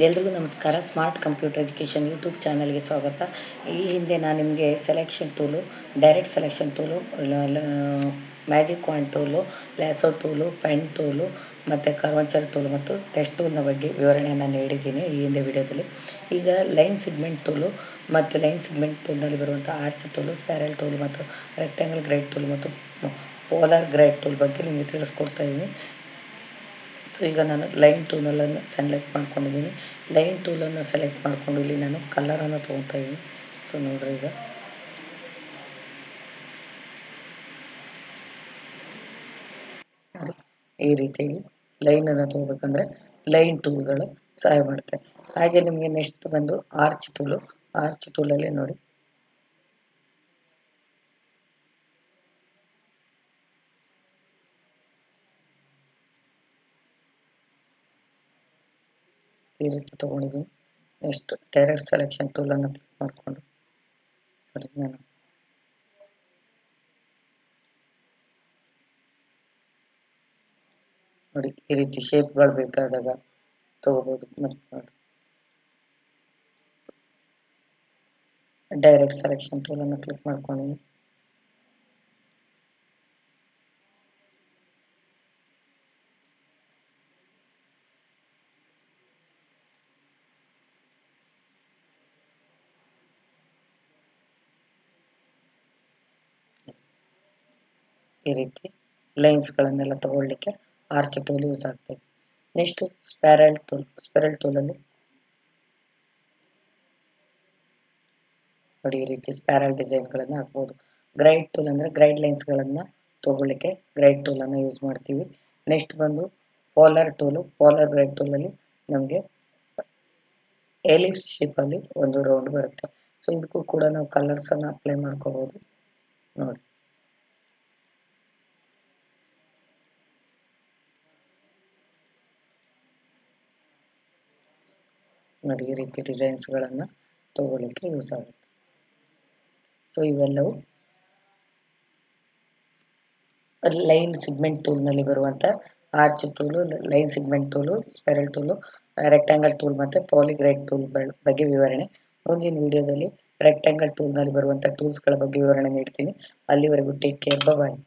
ಎಲ್ರಿಗೂ ನಮಸ್ಕಾರ. Smart computer education YouTube ಚಾನಲ್ಗೆ ಸ್ವಾಗತ. ಈ ಹಿಂದೆ ನಾನು ನಿಮಗೆ selection tool, direct selection tool, magic wand tool, lasso tool, pen tool ಮತ್ತು ಕರ್ವಂಚರ್ ಟೂಲು ಮತ್ತು ಟೆಸ್ಟ್ ಟೂಲ್ನ ಬಗ್ಗೆ ವಿವರಣೆಯನ್ನು ನೀಡಿದ್ದೀನಿ ಈ ಹಿಂದೆ ವಿಡಿಯೋದಲ್ಲಿ. ಈಗ ಲೈನ್ ಸಿಗ್ಮೆಂಟ್ ಟೂಲು ಮತ್ತು ಲೈನ್ ಸಿಗ್ಮೆಂಟ್ ಟೂಲ್ನಲ್ಲಿ ಬರುವಂಥ ಆರ್ಚ್ ಟೂಲು, ಸ್ಪ್ಯಾರಲ್ ಟೂಲು ಮತ್ತು ರೆಕ್ಟ್ಯಾಂಗಲ್ ಗ್ರೈಡ್ ಟೂಲ್ ಮತ್ತು ಪೋಲಾರ್ ಗ್ರೈಡ್ ಟೂಲ್ ಬಗ್ಗೆ ನಿಮಗೆ ತಿಳಿಸ್ಕೊಡ್ತಾ ಇದ್ದೀನಿ. ಸೊ ಈಗ ನಾನು ಲೈನ್ ಟೂಲನ್ನು ಸೆಲೆಕ್ಟ್ ಮಾಡ್ಕೊಂಡಿದ್ದೀನಿ. ಲೈನ್ ಟೂಲನ್ನು ಸೆಲೆಕ್ಟ್ ಮಾಡಿಕೊಂಡು ಇಲ್ಲಿ ನಾನು ಕಲರನ್ನು ತೊಗೊತಾ ಇದ್ದೀನಿ. ಸೊ ನೋಡ್ರಿ, ಈಗ ಈ ರೀತಿಯಾಗಿ ಲೈನನ್ನು ತೊಗೋಬೇಕಂದ್ರೆ ಲೈನ್ ಟೂಲ್ಗಳು ಸಹಾಯ ಮಾಡುತ್ತೆ. ಹಾಗೆ ನಿಮಗೆ ನೆಕ್ಸ್ಟ್ ಬಂದು ಆರ್ಚ್ ಟೂಲು. ಆರ್ಚ್ ಟೂಲಲ್ಲಿ ನೋಡಿ, ಈ ರೀತಿ ತೊಗೊಂಡಿದ್ದೀನಿ. ನೆಕ್ಸ್ಟ್ ಡೈರೆಕ್ಟ್ ಸೆಲೆಕ್ಷನ್ ಟೂಲನ್ನು ಕ್ಲಿಕ್ ಮಾಡಿಕೊಂಡು ನೋಡಿ, ನಾನು ನೋಡಿ ಈ ರೀತಿ ಶೇಪ್ಗಳು ಬೇಕಾದಾಗ ತಗೋಬಹುದು. ಮತ್ತು ನೋಡಿ, ಡೈರೆಕ್ಟ್ ಸೆಲೆಕ್ಷನ್ ಟೂಲನ್ನು ಕ್ಲಿಕ್ ಮಾಡ್ಕೊಂಡಿದ್ದೀನಿ. ಈ ರೀತಿ ಲೈನ್ಸ್ಗಳನ್ನೆಲ್ಲ ತಗೊಳ್ಳಿಕ್ಕೆ ಆರ್ಚ್ ಟೂಲ್ ಯೂಸ್ ಆಗ್ತದೆ. Next spiral tool. ಸ್ಪ್ಯಾರಲ್ ಟೂಲಲ್ಲಿ ನೋಡಿ, ಈ ರೀತಿ ಸ್ಪ್ಯಾರಲ್ ಡಿಸೈನ್ಗಳನ್ನು ಹಾಕ್ಬೋದು. ಗ್ರೈಡ್ ಟೂಲ್ ಅಂದರೆ ಗೈಡ್ ಲೈನ್ಸ್ಗಳನ್ನು ತಗೊಳ್ಳಿಕ್ಕೆ ಗೈಡ್ ಟೂಲನ್ನು ಯೂಸ್ ಮಾಡ್ತೀವಿ. ನೆಕ್ಸ್ಟ್ ಬಂದು ಪೋಲಾರ್ ಟೂಲು. ಪೋಲಾರ್ ಗ್ರೈಡ್ ಟೂಲಲ್ಲಿ ನಮಗೆ ಎಲಿಪ್ಸ್ ಶೇಪಲ್ಲಿ ಒಂದು ರೌಂಡ್ ಬರುತ್ತೆ. ಸೊ ಇದಕ್ಕೂ ಕೂಡ ನಾವು ಕಲರ್ಸನ್ನು ಅಪ್ಲೈ ಮಾಡ್ಕೋಬೋದು. ನೋಡಿ, ನೋಡಿ ಈ ರೀತಿ ಡಿಸೈನ್ಸ್ಗಳನ್ನು ತಗೊಳ್ಳಿಕ್ಕೆ ಯೂಸ್ ಆಗುತ್ತೆ. ಸೊ ಇವೆಲ್ಲವೂ ಲೈನ್ ಸಿಗ್ಮೆಂಟ್ ಟೂಲ್ನಲ್ಲಿ ಬರುವಂಥ arch tool, line segment tool, spiral tool, rectangle tool ಮತ್ತು ಪಾಲಿಗ್ರೈಡ್ ಟೂಲ್ ಬಗ್ಗೆ ವಿವರಣೆ. ಮುಂದಿನ ವಿಡಿಯೋದಲ್ಲಿ ರೆಕ್ಟ್ಯಾಂಗಲ್ ಟೂಲ್ನಲ್ಲಿ ಬರುವಂಥ ಟೂಲ್ಸ್ಗಳ ಬಗ್ಗೆ ವಿವರಣೆ ನೀಡ್ತೀನಿ. ಅಲ್ಲಿವರೆಗೂ ಟೇಕ್ ಕೇರ್, ಬಾಯ್.